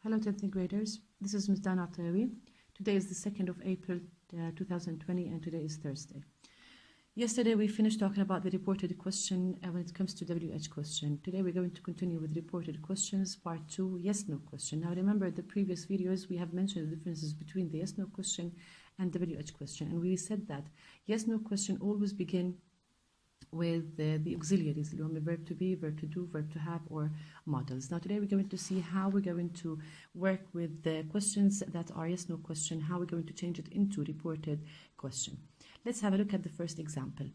Hello 10th graders, this is Ms. Dana Atawi. Today is the 2nd of April 2020 and today is Thursday. Yesterday we finished talking about the reported question when it comes to WH question. Today we're going to continue with reported questions, part 2, yes-no question. Now remember the previous videos we have mentioned the differences between the yes-no question and WH question, and we said that yes-no question always begin with the auxiliaries, verb to be, verb to do, verb to have, or models. Now today we're going to see how we're going to work with the questions that are yes no question, how we're going to change it into reported question. Let's have a look at the first example.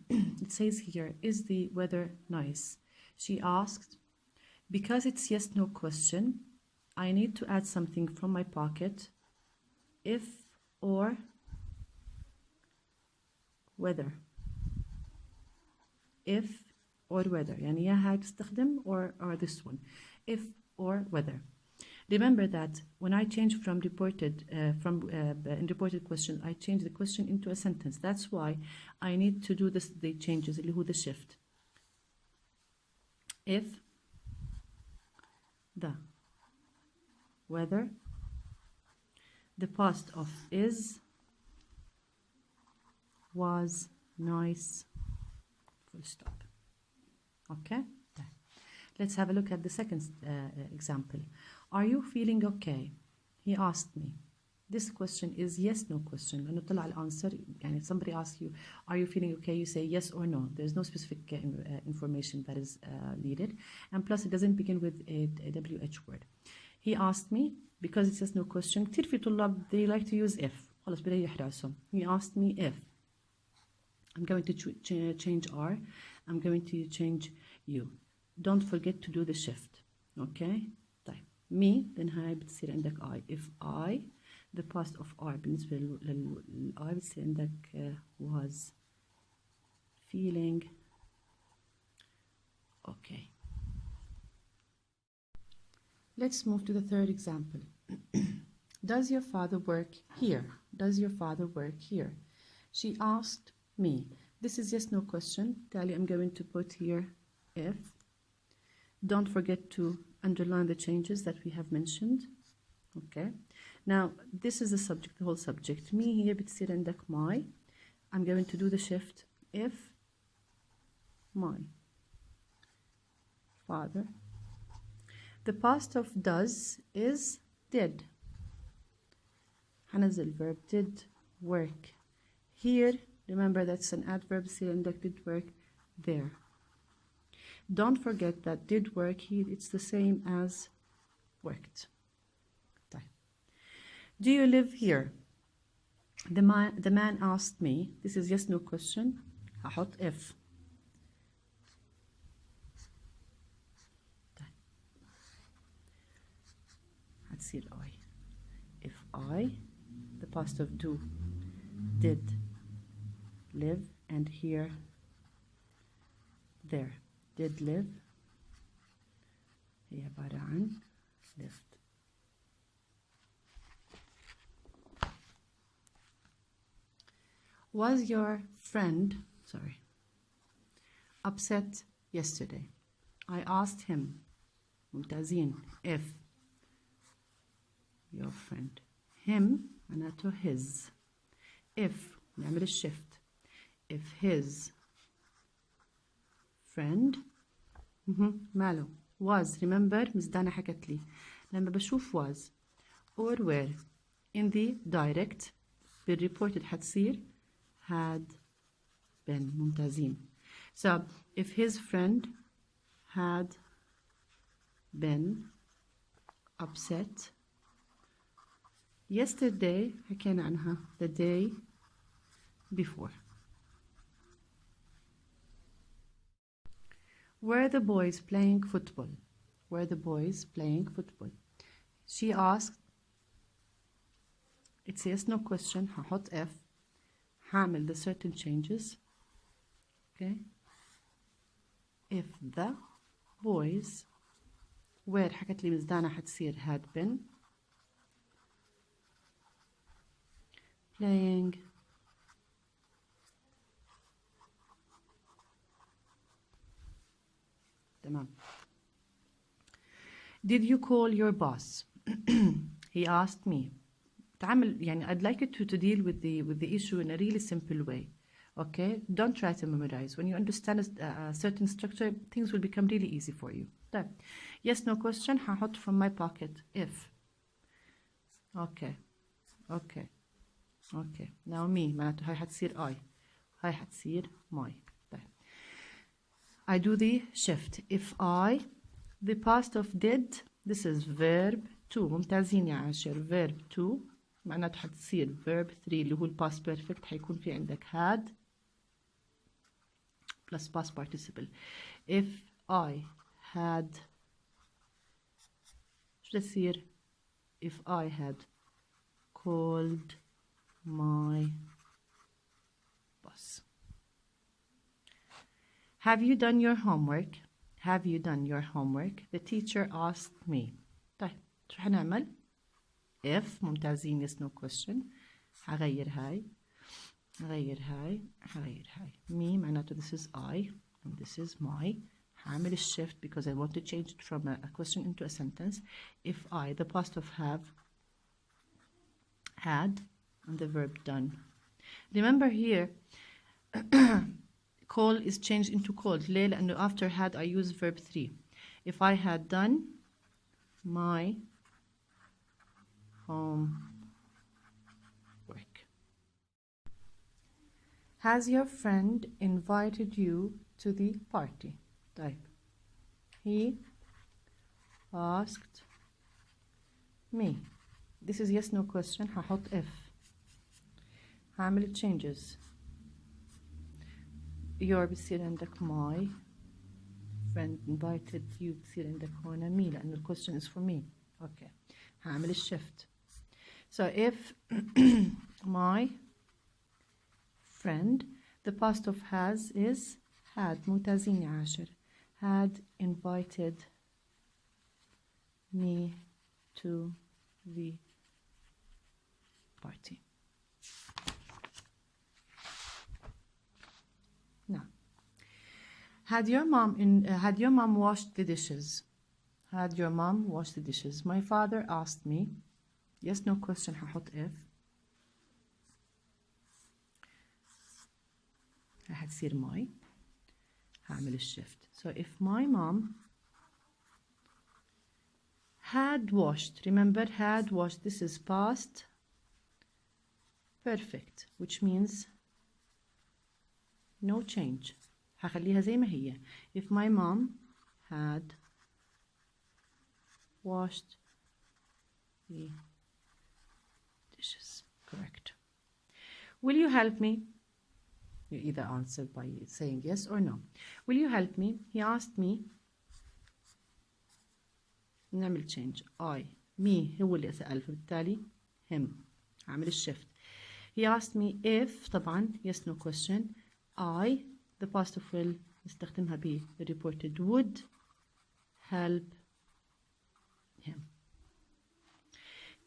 It says here, is the weather nice? She asked, because it's yes no question, I need to add something from my pocket, if or whether. if or whether, يعني يا هاي تستخدم or this one, if or whether. Remember that when I change from reported in reported question, I change the question into a sentence. That's why I need to do the changes اللي هو the shift. If the weather, the past of is, was nice, full stop. Okay, let's have a look at the second example. Are you feeling okay? He asked me. This question is yes no question. لأنه طلع الأنسر يعني somebody asks you, are you feeling okay? You say yes or no. There's no specific information that is needed, and plus it doesn't begin with a WH word. He asked me, because it's yes no question. كتير في طلاب they like to use if. خلاص بريح راسهم. He asked me if. I'm going to change R. I'm going to change you. Don't forget to do the shift. Okay? طيب. Me then هاي بتصير عندك I. If I, the past of R بالنسبة لل I بتصير عندك was feeling okay. Let's move to the third example. Does your father work here? Does your father work here? She asked me. This is yes no question. Tally, I'm going to put here if. Don't forget to underline the changes that we have mentioned. Okay. Now this is the subject, the whole subject. Me here بتصير عندك my. I'm going to do the shift. If my father. The past of does is did. حنزل verb did work. Here remember that's an adverb, still عندك did work there. Don't forget that did work here, it's the same as worked. طيب. Do you live here? The man asked me. This is yes no question. هحط if. طيب. هتصير I. If I, the past of do, did live, and here there did live هي عبارة عن lived. Was your friend upset yesterday? I asked him ممتازين if your friend, him معناته his, if نعمل الشيفت. If his friend ماله was, remember Ms. Dana حكت لي لما بشوف was or were in the direct بالreported حتصير had been. ممتازين. So if his friend had been upset yesterday حكينا عنها the day before. Were the boys playing football? Were the boys playing football? She asked. It's yes no question. هحط F. هعمل the certain changes. Okay. If the boys were حكت لي مزدانة حتصير had been playing تمام. Did you call your boss? he asked me. تعامل يعني I'd like you to deal with the issue in a really simple way. Okay? Don't try to memorize. When you understand a certain structure, things will become really easy for you. طيب. Yes, no question. هحط from my pocket. If. Okay. Okay. Okay. Now me. معناته هاي حتصير I. هاي حتصير my. طيب. I do the shift. If I, the past of did, this is verb 2. ممتازين يا عاشر. Verb 2. معناته حتصير verb 3 اللي هو ال past perfect. حيكون في عندك had plus past participle. If I had, شو تصير? If I had called my boss. Have you done your homework? Have you done your homework? The teacher asked me. طيب شو حنعمل؟ If ممتازين yes no question. هغير هاي هغير هاي هغير هاي. Me معناته this is I and this is my. هعمل الشيفت because I want to change it from a question into a sentence. If I, the past of have, had, and the verb done. Remember here, call is changed into called. ليه؟ لأنه after had I use verb 3. If I had done my homework. Has your friend invited you to the party? طيب. He asked me. This is yes no question. هحط if. هعمل changes. Your بصير عندك my friend invited you بصير عندك هنا me لأنه the question is for me. Okay. هعمل shift. So if my friend, the past of has is had. ممتازين يا عاشر. Had invited me to the party. Now, had your mom washed the dishes? Had your mom washed the dishes? My father asked me. Yes, no question. هحط if. هتصير my. هعمل shift. So if my mom had washed, remember had washed, this is past perfect, which means no change. هخليها زي ما هي. If my mom had washed the dishes. Correct. Will you help me? You either answer by saying yes or no. Will you help me? He asked me. نعمل change. I. Me هو اللي سأل فبالتالي him. عامل shift. He asked me if طبعا yes no question. I the past of will نستخدمها ب reported would help him.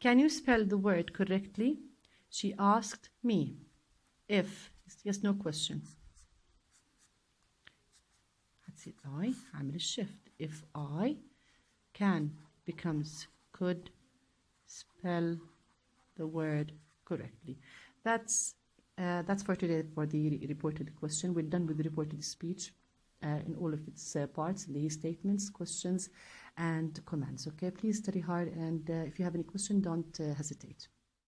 Can you spell the word correctly? She asked me. If yes no question. That's it. I عامل shift. If I can becomes could spell the word correctly. That's for today for the reported question. We're done with the reported speech in all of its parts, the statements, questions, and commands. Okay, please study hard, and if you have any question, don't hesitate.